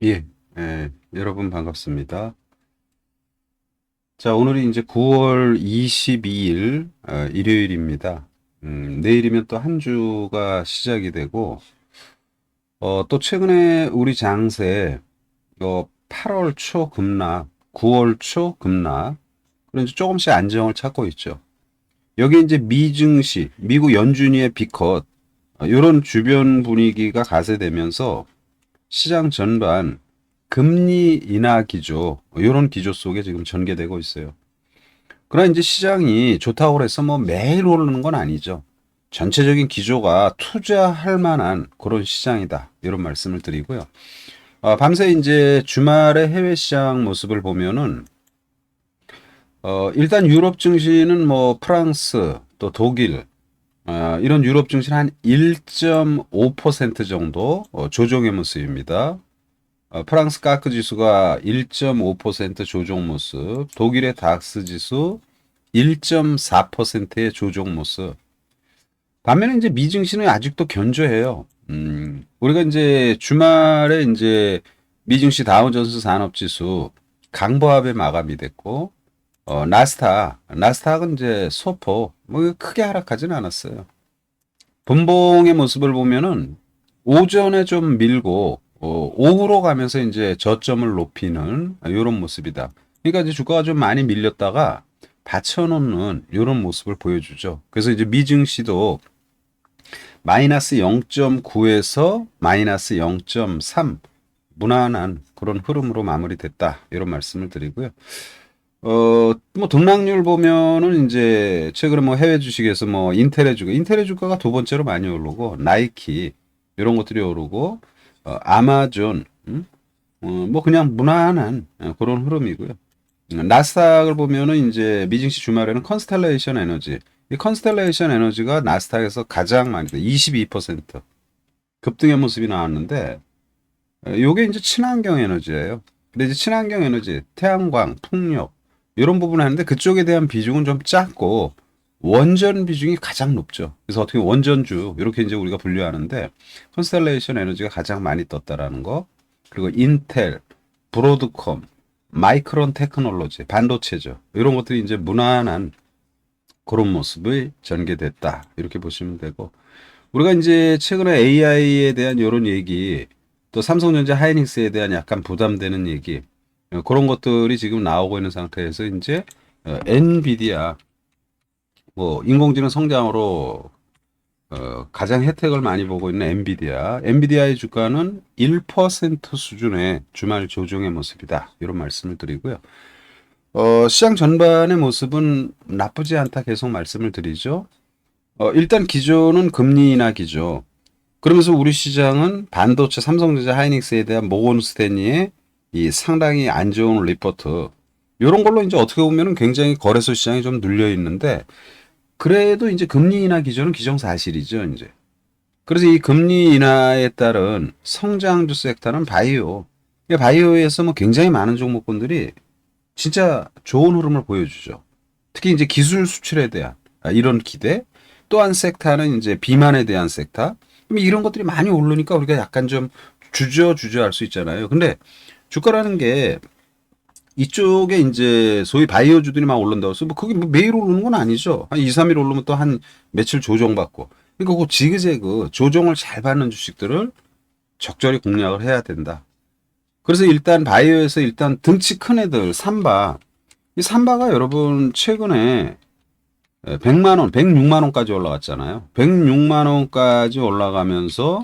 예, 여러분 반갑습니다. 자, 오늘이 이제 9월 22일, 일요일입니다. 내일이면 또 한 주가 시작이 되고, 또 최근에 우리 장세, 8월 초 급락, 9월 초 급락, 그런 이제 조금씩 안정을 찾고 있죠. 여기 이제 미증시, 미국 연준위의 비컷, 이런 주변 분위기가 가세되면서 시장 전반 금리 인하 기조, 이런 기조 속에 지금 전개되고 있어요. 그러나 이제 시장이 좋다고 해서 뭐 매일 오르는 건 아니죠. 전체적인 기조가 투자할 만한 그런 시장이다. 이런 말씀을 드리고요. 밤새 이제 주말에 해외 시장 모습을 보면은, 일단 유럽 증시는 뭐 프랑스, 또 독일, 이런 유럽 증시는 한 1.5% 정도 조정의 모습입니다. 프랑스 까크 지수가 1.5% 조정 모습, 독일의 닥스 지수 1.4%의 조정 모습. 반면에 이제 미증시는 아직도 견조해요. 우리가 이제 주말에 이제 미증시 다우존스 산업지수 강보합에 마감이 됐고, 나스닥은 이제 소폭 뭐 크게 하락하지는 않았어요. 분봉의 모습을 보면은 오전에 좀 밀고 오후로 가면서 이제 저점을 높이는 이런 모습이다. 그러니까 이제 주가가 좀 많이 밀렸다가 받쳐놓는 이런 모습을 보여주죠. 그래서 이제 미증시도 마이너스 0.9에서 마이너스 0.3 무난한 그런 흐름으로 마무리됐다. 이런 말씀을 드리고요. 뭐 등락률 보면은 이제 최근에 뭐 해외 주식에서 뭐 인텔의 주가가 두 번째로 많이 오르고 나이키 이런 것들이 오르고 아마존 뭐 그냥 무난한 그런 흐름이고요. 나스닥을 보면은 이제 미증시 주말에는 컨스텔레이션 에너지 이 컨스텔레이션 에너지가 나스닥에서 가장 많이 돼 22% 급등의 모습이 나왔는데 요게 이제 친환경 에너지예요. 근데 이제 친환경 에너지, 태양광, 풍력 이런 부분 하는데 그쪽에 대한 비중은 좀 작고 원전 비중이 가장 높죠. 그래서 어떻게 원전주 이렇게 이제 우리가 분류하는데 컨스텔레이션 에너지가 가장 많이 떴다라는 거. 그리고 인텔, 브로드컴, 마이크론 테크놀로지, 반도체죠. 이런 것들이 이제 무난한 그런 모습이 전개됐다. 이렇게 보시면 되고 우리가 이제 최근에 AI에 대한 이런 얘기, 또 삼성전자 하이닉스에 대한 약간 부담되는 얘기, 그런 것들이 지금 나오고 있는 상태에서 이제 엔비디아, 뭐 인공지능 성장으로 가장 혜택을 많이 보고 있는 엔비디아의 주가는 1% 수준의 주말 조정의 모습이다. 이런 말씀을 드리고요. 시장 전반의 모습은 나쁘지 않다 계속 말씀을 드리죠. 일단 기조는 금리 인하 기조. 그러면서 우리 시장은 반도체 삼성전자 하이닉스에 대한 모건 스탠리의 이 상당히 안 좋은 리포트. 이런 걸로 이제 어떻게 보면은 굉장히 거래소 시장이 좀 눌려 있는데 그래도 이제 금리 인하 기조는 기정사실이죠, 이제. 그래서 이 금리 인하에 따른 성장주 섹터는 바이오. 바이오에서 뭐 굉장히 많은 종목군들이 진짜 좋은 흐름을 보여주죠. 특히 이제 기술 수출에 대한 이런 기대. 또 한 섹터는 이제 비만에 대한 섹터. 그럼 이런 것들이 많이 오르니까 우리가 약간 좀 주저할 수 있잖아요. 근데 주가라는 게 이쪽에 이제 소위 바이오주들이 막 오른다고 해서 뭐 그게 뭐 매일 오르는 건 아니죠. 한 2, 3일 오르면 또 한 며칠 조정받고. 그러니까 그 지그재그 조정을 잘 받는 주식들을 적절히 공략을 해야 된다. 그래서 일단 바이오에서 일단 등치 큰 애들 삼바. 이 삼바가 여러분 최근에 100만 원, 106만 원까지 올라갔잖아요. 106만 원까지 올라가면서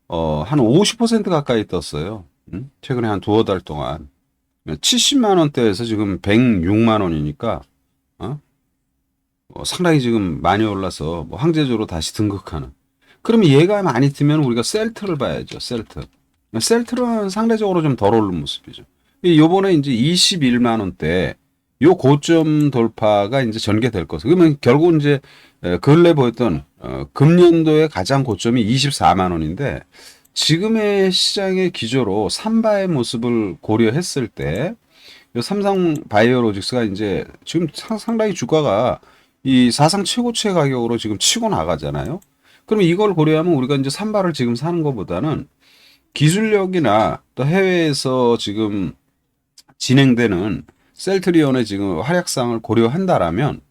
한 50% 가까이 떴어요. 최근에 한 두어 달 동안. 70만 원대에서 지금 106만 원이니까 상당히 지금 많이 올라서 뭐 황제적으로 다시 등극하는. 그러면 얘가 많이 뜨면 우리가 셀트를 봐야죠. 셀트는 상대적으로 좀 덜 오른 모습이죠. 요번에 이제 21만 원대 요 고점 돌파가 이제 전개될 것을. 그러면 결국 이제 근래 보였던 금년도의 가장 고점이 24만 원인데 지금의 시장의 기조로 삼바의 모습을 고려했을 때 삼성 바이오로직스가 이제 지금 상당히 주가가 이 사상 최고치의 가격으로 지금 치고 나가잖아요. 그러면 이걸 고려하면 우리가 이제 삼바를 지금 사는 것보다는 기술력이나 또 해외에서 지금 진행되는 셀트리온의 지금 활약상을 고려한다라면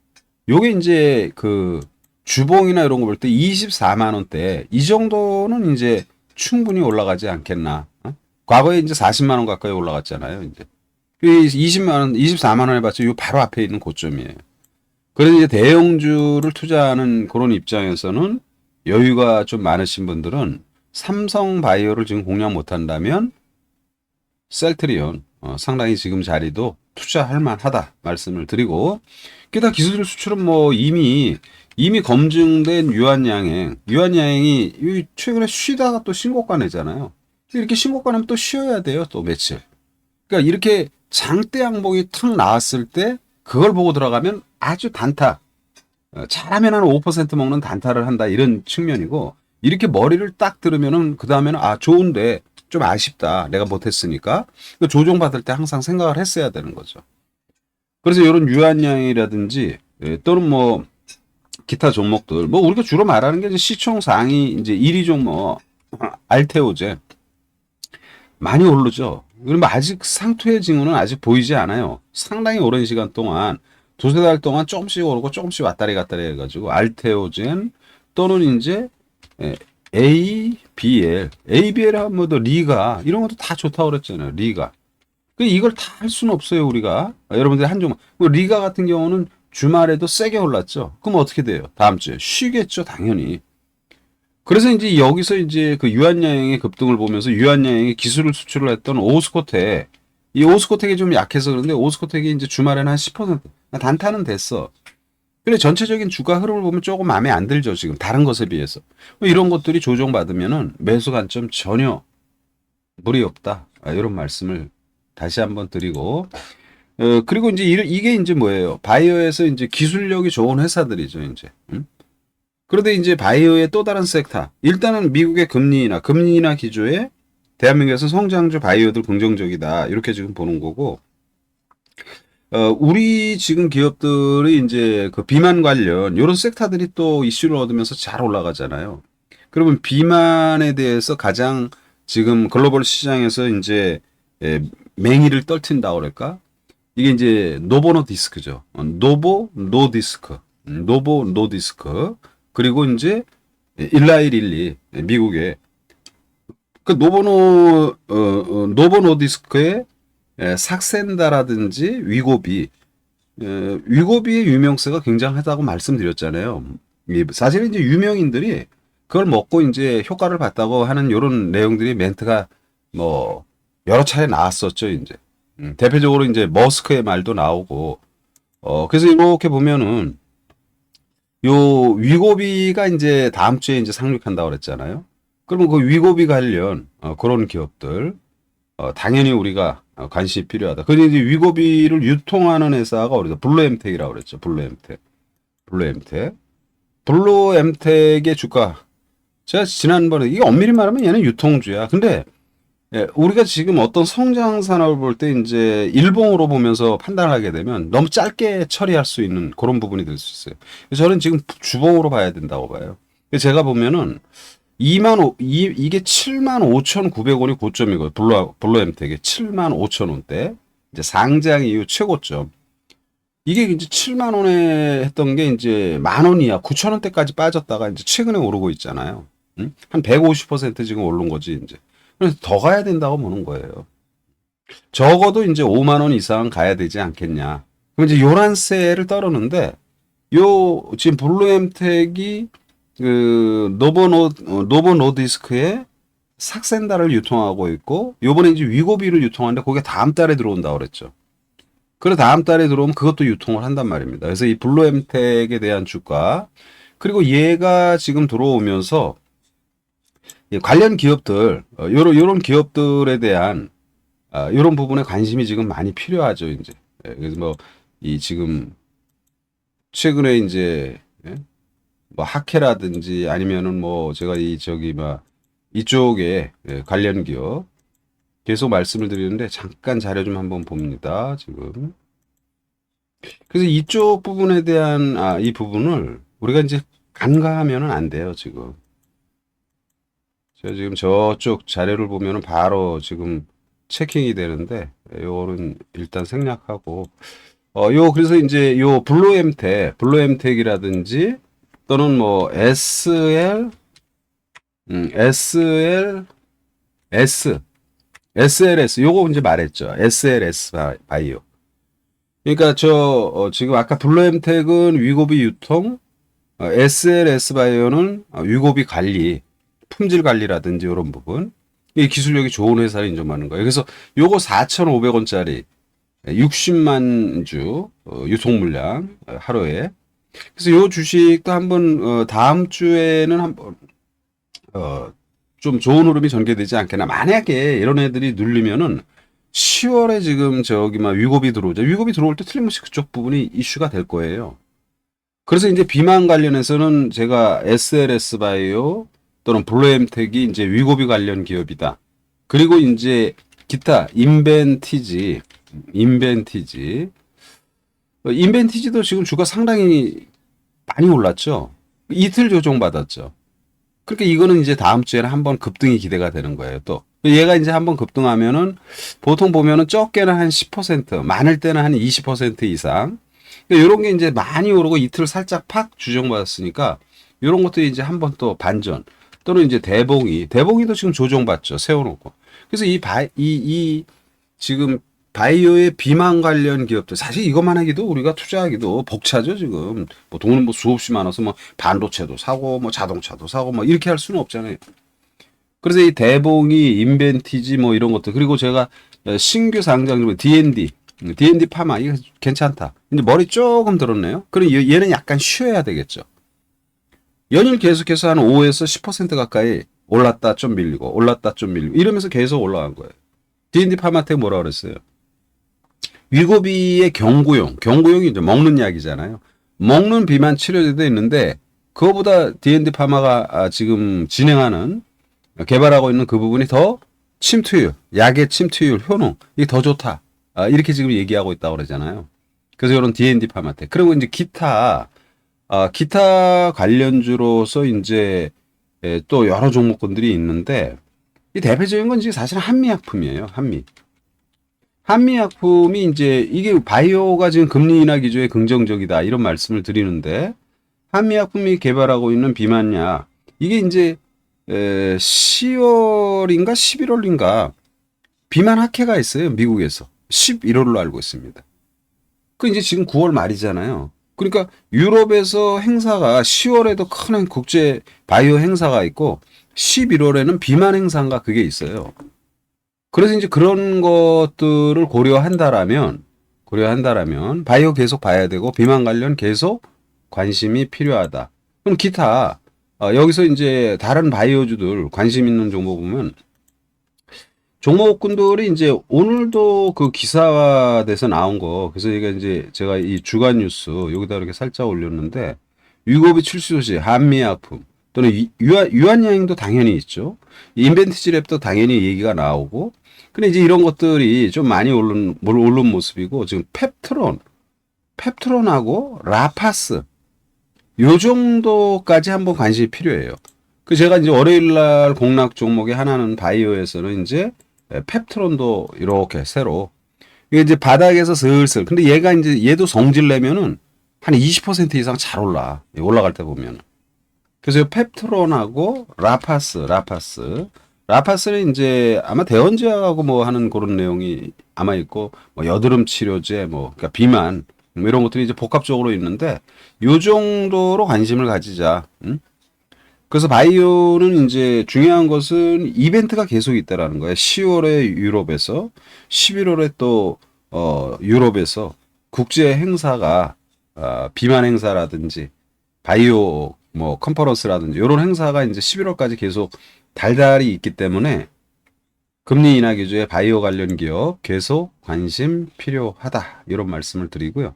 요게 이제 그 주봉이나 이런 거 볼 때 24만 원대 이 정도는 이제 충분히 올라가지 않겠나. 어? 과거에 이제 40만 원 가까이 올라갔잖아요. 이제 20만 원, 24만 원 해봤자 요 바로 앞에 있는 고점이에요. 그래서 이제 대형주를 투자하는 그런 입장에서는 여유가 좀 많으신 분들은 삼성 바이오를 지금 공략 못 한다면 셀트리온 상당히 지금 자리도 투자할 만하다 말씀을 드리고 게다가 기술 수출은 뭐 이미 검증된 유한양행이 최근에 쉬다가 또 신고가 내잖아요. 이렇게 신고가 내면 또 쉬어야 돼요. 또 며칠. 그러니까 이렇게 장대 양봉이 탁 나왔을 때 그걸 보고 들어가면 아주 단타. 잘하면 한 5% 먹는 단타를 한다 이런 측면이고 이렇게 머리를 딱 들으면은 그 다음에는 아 좋은데 좀 아쉽다 내가 못했으니까 조정받을 때 항상 생각을 했어야 되는 거죠. 그래서 이런 유한양이라든지 또는 뭐 기타 종목들 뭐 우리가 주로 말하는 게 이제 시총 상위 이제 1위 종목 알테오제 많이 오르죠. 그러면 아직 상투의 징후는 아직 보이지 않아요. 상당히 오랜 시간 동안 두세 달 동안 조금씩 오르고 조금씩 왔다리 갔다리 해가지고 알테오젠 또는 이제 ABL 하면 뭐 리가 이런 것도 다 좋다고 그랬잖아요. 리가. 이걸 다 할 수는 없어요 우리가. 여러분들 한 종목. 리가 같은 경우는 주말에도 세게 올랐죠. 그럼 어떻게 돼요? 다음 주에 쉬겠죠 당연히. 그래서 이제 여기서 이제 그 유한양행의 급등을 보면서 유한양행의 기술을 수출을 했던 오스코텍 이 오스코텍이 좀 약해서 그런데 오스코텍이 이제 주말에는 한 10% 단타는 됐어. 근데 전체적인 주가 흐름을 보면 조금 마음에 안 들죠 지금 다른 것에 비해서. 이런 것들이 조정받으면은 매수 관점 전혀 무리 없다. 이런 말씀을 다시 한번 드리고 그리고 이제 이게 이제 뭐예요? 바이오에서 이제 기술력이 좋은 회사들이죠 이제. 그런데 이제 바이오의 또 다른 섹터. 일단은 미국의 금리 인하 기조에 대한민국에서 성장주 바이오들 긍정적이다. 이렇게 지금 보는 거고, 우리 지금 기업들이 이제 그 비만 관련 이런 섹터들이 또 이슈를 얻으면서 잘 올라가잖아요. 그러면 비만에 대해서 가장 지금 글로벌 시장에서 이제 맹위를 떨친다고 그럴까? 이게 이제 노보 디스크죠. 노보 노디스크. 그리고 이제 일라이 릴리 미국의 그 노보 노디스크의 삭센다라든지 위고비의 유명세가 굉장하다고 말씀드렸잖아요. 사실은 이제 유명인들이 그걸 먹고 이제 효과를 봤다고 하는 이런 내용들이 멘트가 뭐 여러 차례 나왔었죠, 이제. 대표적으로 이제 머스크의 말도 나오고, 그래서 이렇게 보면은 요 위고비가 이제 다음 주에 이제 상륙한다고 그랬잖아요. 그러면 그 위고비 관련 그런 기업들 당연히 우리가 관심이 필요하다. 그런데 이제 위고비를 유통하는 회사가 어디서 블루엠텍이라고 그랬죠. 블루엠텍의 주가 제가 지난번에 이게 엄밀히 말하면 얘는 유통주야. 근데 우리가 지금 어떤 성장 산업을 볼 때 이제 일봉으로 보면서 판단하게 되면 너무 짧게 처리할 수 있는 그런 부분이 될 수 있어요. 그래서 저는 지금 주봉으로 봐야 된다고 봐요. 제가 보면은 이게 7만 5,900원이 고점이고 블루엠텍의 7만 5천 원대 이제 상장 이후 최고점. 이게 이제 7만 원에 했던 게 이제 만 원 이하 9천 원대까지 빠졌다가 이제 최근에 오르고 있잖아요. 응? 한 150% 지금 오른 거지 이제. 그래서 더 가야 된다고 보는 거예요. 적어도 이제 5만 원 이상 가야 되지 않겠냐. 그럼 이제 요란세를 떨었는데 지금 블루엠텍이 그 노보 노디스크에 삭센다를 유통하고 있고 요번에 이제 위고비를 유통하는데 그게 다음 달에 들어온다고 그랬죠. 그래 다음 달에 들어오면 그것도 유통을 한단 말입니다. 그래서 이 블루엠텍에 대한 주가 그리고 얘가 지금 들어오면서 관련 기업들 요런 기업들에 대한 요런 부분에 관심이 지금 많이 필요하죠, 이제. 그래서 뭐 이 지금 최근에 이제 뭐 하케라든지 아니면은 뭐 제가 이쪽에 관련 기업 계속 말씀을 드리는데 잠깐 자료 좀 한번 봅니다, 지금. 그래서 이쪽 부분에 대한 이 부분을 우리가 이제 간과하면은 안 돼요, 지금. 제가 지금 저쪽 자료를 보면은 바로 지금 체킹이 되는데, 요거는 일단 생략하고, 그래서 이제 요 블루엠텍이라든지, 또는 뭐, SL, SLS, 요거 이제 말했죠. SLS 바이오. 그러니까 지금 아까 블루엠텍은 위고비 유통, SLS 바이오는 위고비 관리, 품질 관리라든지 이런 부분. 이 기술력이 좋은 회사를 인정받는 거예요. 그래서 요거 4,500원짜리 60만 주 유통 물량 하루에. 그래서 요 주식도 한번 다음 주에는 한번 좀 좋은 흐름이 전개되지 않겠나. 만약에 이런 애들이 눌리면은 10월에 지금 저기 막 위고비 들어오죠. 위고비 들어올 때 틀림없이 그쪽 부분이 이슈가 될 거예요. 그래서 이제 비만 관련해서는 제가 SLS 바이오 또는 블루엠텍이 이제 위고비 관련 기업이다. 그리고 이제 기타 인벤티지도 지금 주가 상당히 많이 올랐죠. 이틀 조정 받았죠. 그러니까 이거는 이제 다음 주에는 한번 급등이 기대가 되는 거예요. 또 얘가 이제 한번 급등하면은 보통 보면은 적게는 한 10%, 많을 때는 한 20% 이상. 그러니까 이런 게 이제 많이 오르고 이틀 살짝 팍 주정받았으니까 이런 것들이 이제 한번 또 반전, 또는 이제 대봉이도 지금 조정받죠. 세워놓고. 그래서 지금 바이오의 비만 관련 기업들, 사실 이것만 하기도 우리가 투자하기도 벅차죠. 지금 뭐 돈은 뭐 수없이 많아서 뭐 반도체도 사고 뭐 자동차도 사고 뭐 이렇게 할 수는 없잖아요. 그래서 이 대봉이, 인벤티지 뭐 이런 것들, 그리고 제가 신규 상장 D&D 파마 이거 괜찮다. 근데 머리 조금 들었네요. 그럼 얘는 약간 쉬어야 되겠죠. 연일 계속해서 한 5에서 10% 가까이 올랐다 좀 밀리고 올랐다 좀 밀리고 이러면서 계속 올라간 거예요. D&D 파마텍 뭐라 그랬어요? 위고비의 경구용이 이제 먹는 약이잖아요. 먹는 비만 치료제도 있는데 그거보다 D&D 파마가 지금 개발하고 있는 그 부분이 더 약의 침투율, 효능 이게 더 좋다. 이렇게 지금 얘기하고 있다고 그러잖아요. 그래서 이런 D&D 파마텍. 그리고 이제 기타 관련주로서 이제 또 여러 종목군들이 있는데 이 대표적인 건 이제 사실 한미약품이에요. 한미약품이 이제 이게 바이오가 지금 금리 인하 기조에 긍정적이다 이런 말씀을 드리는데 한미약품이 개발하고 있는 비만약 이게 이제 10월인가 11월인가 비만 학회가 있어요. 미국에서 11월로 알고 있습니다. 그 이제 지금 9월 말이잖아요. 그러니까 유럽에서 행사가 10월에도 큰 국제 바이오 행사가 있고 11월에는 비만 행사인가 그게 있어요. 그래서 이제 그런 것들을 고려한다라면 바이오 계속 봐야 되고 비만 관련 계속 관심이 필요하다. 그럼 기타 여기서 이제 다른 바이오주들 관심 있는 종목 보면 종목군들이 이제 오늘도 그 기사화돼서 나온 거. 그래서 이게 이제 제가 이 주간 뉴스 여기다 이렇게 살짝 올렸는데 위고비 출시 소식, 한미약품 또는 유한양행도 당연히 있죠. 인벤티지랩도 당연히 얘기가 나오고. 근데 이제 이런 것들이 좀 많이 오른 모습이고 지금 펩트론하고 라파스 요 정도까지 한번 관심이 필요해요. 그 제가 이제 월요일 날 공략 종목의 하나는 바이오에서는 이제 펩트론도 이렇게 새로 이게 이제 바닥에서 슬슬 근데 얘도 성질 내면은 한 20% 이상 잘 올라갈 때 보면 그래서 펩트론하고 라파스는 이제 아마 대원제하고 뭐 하는 그런 내용이 아마 있고 뭐 여드름 치료제 그러니까 비만 뭐 이런 것들이 이제 복합적으로 있는데 요 정도로 관심을 가지자. 그래서 바이오는 이제 중요한 것은 이벤트가 계속 있다라는 거예요. 10월에 유럽에서 11월에 또 유럽에서 국제 행사가 비만 행사라든지 바이오 뭐 컨퍼런스라든지 이런 행사가 이제 11월까지 계속 달달이 있기 때문에 금리 인하 기조에 바이오 관련 기업 계속 관심 필요하다 이런 말씀을 드리고요.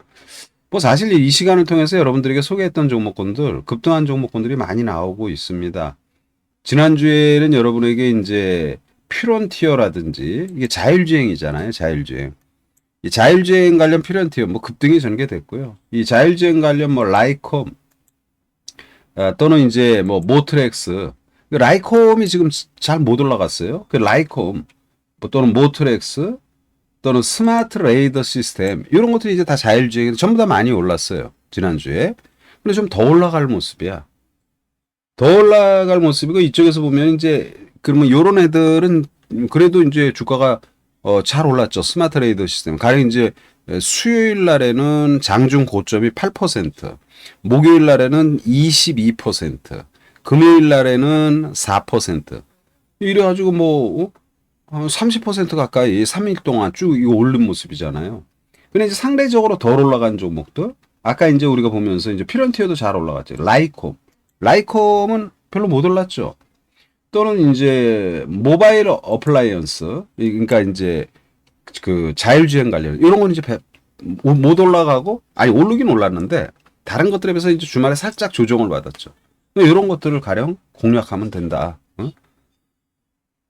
뭐 사실 이 시간을 통해서 여러분들에게 소개했던 종목군들 급등한 종목군들이 많이 나오고 있습니다. 지난주에는 여러분에게 이제 퓨런티어라든지 이게 자율주행이잖아요. 이 자율주행 관련 퓨런티어 뭐 급등이 전개됐고요. 이 자율주행 관련 뭐 라이콤 또는 이제 뭐 모트렉스 그 라이콤이 지금 잘 못 올라갔어요. 그 라이콤 뭐 또는 모트렉스 또는 스마트 레이더 시스템 이런 것들이 이제 다 자율주행 전부 다 많이 올랐어요. 지난주에. 근데 좀 더 올라갈 모습이야. 더 올라갈 모습이고 이쪽에서 보면 이제 그러면 요런 애들은 그래도 이제 주가가 잘 올랐죠. 스마트 레이더 시스템. 가령 이제 수요일 날에는 장중 고점이 8%, 목요일 날에는 22%, 금요일 날에는 4%. 이래가지고 뭐 30% 가까이 3일 동안 쭉 이거 오른 모습이잖아요. 근데 이제 상대적으로 덜 올라간 종목들, 아까 이제 우리가 보면서 이제 피런티어도 잘 올라갔죠. 라이콤. 라이콤은 별로 못 올랐죠. 또는 이제 모바일 어플라이언스, 그러니까 이제 그 자율주행 관련 이런 건 이제 못 올라가고 아니 오르긴 올랐는데 다른 것들에 비해서 이제 주말에 살짝 조정을 받았죠. 이런 것들을 가령 공략하면 된다. 응?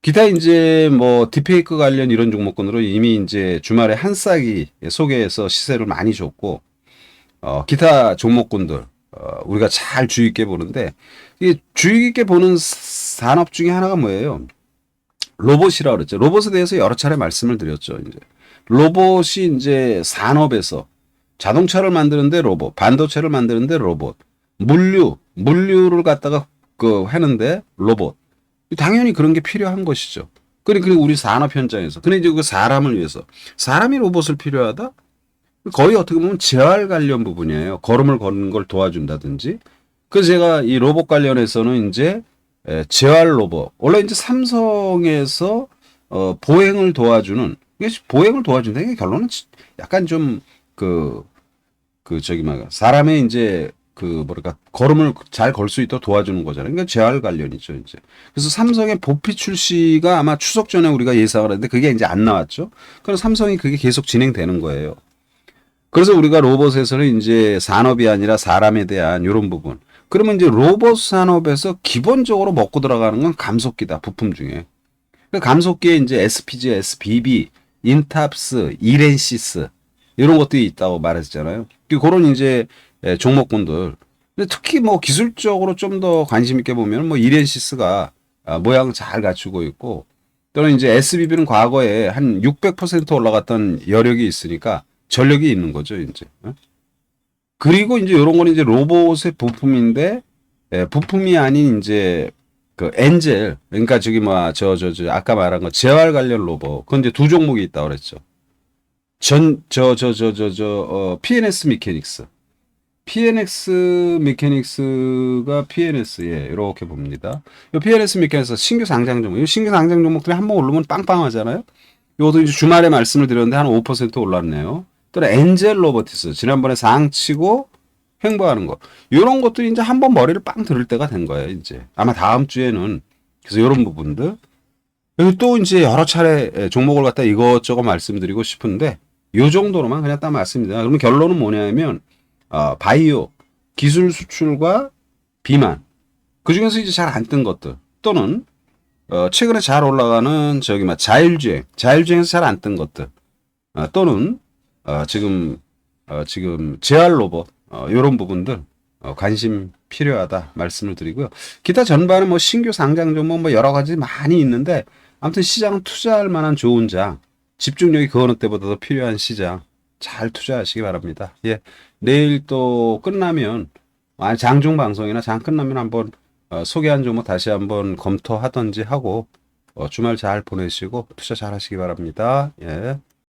기타 이제 뭐 딥페이크 관련 이런 종목군으로 이미 이제 주말에 한 싹이 소개해서 시세를 많이 줬고 기타 종목군들 우리가 잘 주의 있게 보는데 이 주의 있게 보는 산업 중에 하나가 뭐예요? 로봇이라고 그랬죠. 로봇에 대해서 여러 차례 말씀을 드렸죠. 이제 로봇이 이제 산업에서 자동차를 만드는데 로봇, 반도체를 만드는데 로봇, 물류를 갖다가 그 하는데 로봇. 당연히 그런 게 필요한 것이죠. 그리고 우리 산업 현장에서. 근데 이제 그 사람을 위해서 사람이 로봇을 필요하다? 거의 어떻게 보면 재활 관련 부분이에요. 걸음을 걷는 걸 도와준다든지. 그래서 제가 이 로봇 관련해서는 이제 재활 로봇. 원래 이제 삼성에서 보행을 도와주는 이게 보행을 도와준다. 이게 결론은 약간 좀 저기 막 사람의 이제 그 뭐랄까 걸음을 잘 걸 수 있도록 도와주는 거잖아요. 그러니까 재활 관련이죠 이제. 그래서 삼성의 보피 출시가 아마 추석 전에 우리가 예상을 했는데 그게 이제 안 나왔죠. 그럼 삼성이 그게 계속 진행되는 거예요. 그래서 우리가 로봇에서는 이제 산업이 아니라 사람에 대한 이런 부분. 그러면 이제 로봇 산업에서 기본적으로 먹고 들어가는 건 감속기다. 부품 중에. 그 감속기에 이제 SPG, SBB, 인탑스, 이렌시스 이런 것들이 있다고 말했잖아요. 그런 이제 종목군들. 근데 특히 뭐 기술적으로 좀 더 관심 있게 보면 뭐 이렌시스가 모양 잘 갖추고 있고 또는 이제 SBB는 과거에 한 600% 올라갔던 여력이 있으니까 전력이 있는 거죠, 이제. 그리고 이제 이런 거는 이제 로봇의 부품인데 부품이 아닌 이제 그 엔젤 그러니까 저기 뭐 아까 말한 거 재활 관련 로봇 그건 이제 두 종목이 있다고 그랬죠. PNS 미케닉스. PNX 미케닉스가 PNS 예 이렇게 봅니다. 이 PNS 미케닉스 신규 상장 종목. 이 신규 상장 종목들이 한번 오르면 빵빵하잖아요. 이것도 이제 주말에 말씀을 드렸는데 한 5% 올랐네요. 또 엔젤 로보티스 지난번에 상치고 횡보하는 거 이런 것들이 이제 한번 머리를 빵 들을 때가 된 거예요. 이제 아마 다음 주에는 그래서 이런 부분들 여기 또 이제 여러 차례 종목을 갖다 이것저것 말씀드리고 싶은데 이 정도로만 그냥 딱 말씀드립니다. 그러면 결론은 뭐냐면 바이오 기술 수출과 비만 그 중에서 이제 잘 안 뜬 것들 또는 최근에 잘 올라가는 저기 막 자율주행에서 잘 안 뜬 것들 또는 지금 재활 로봇 이런 부분들 관심 필요하다 말씀을 드리고요. 기타 전반은 뭐 신규 상장 종목 뭐 여러 가지 많이 있는데 아무튼 시장은 투자할 만한 좋은 장 집중력이 그 어느 때보다도 필요한 시장 잘 투자하시기 바랍니다. 예, 내일 또 끝나면 장중 방송이나 장 끝나면 한번 소개한 종목 다시 한번 검토하던지 하고 주말 잘 보내시고 투자 잘 하시기 바랍니다. 예.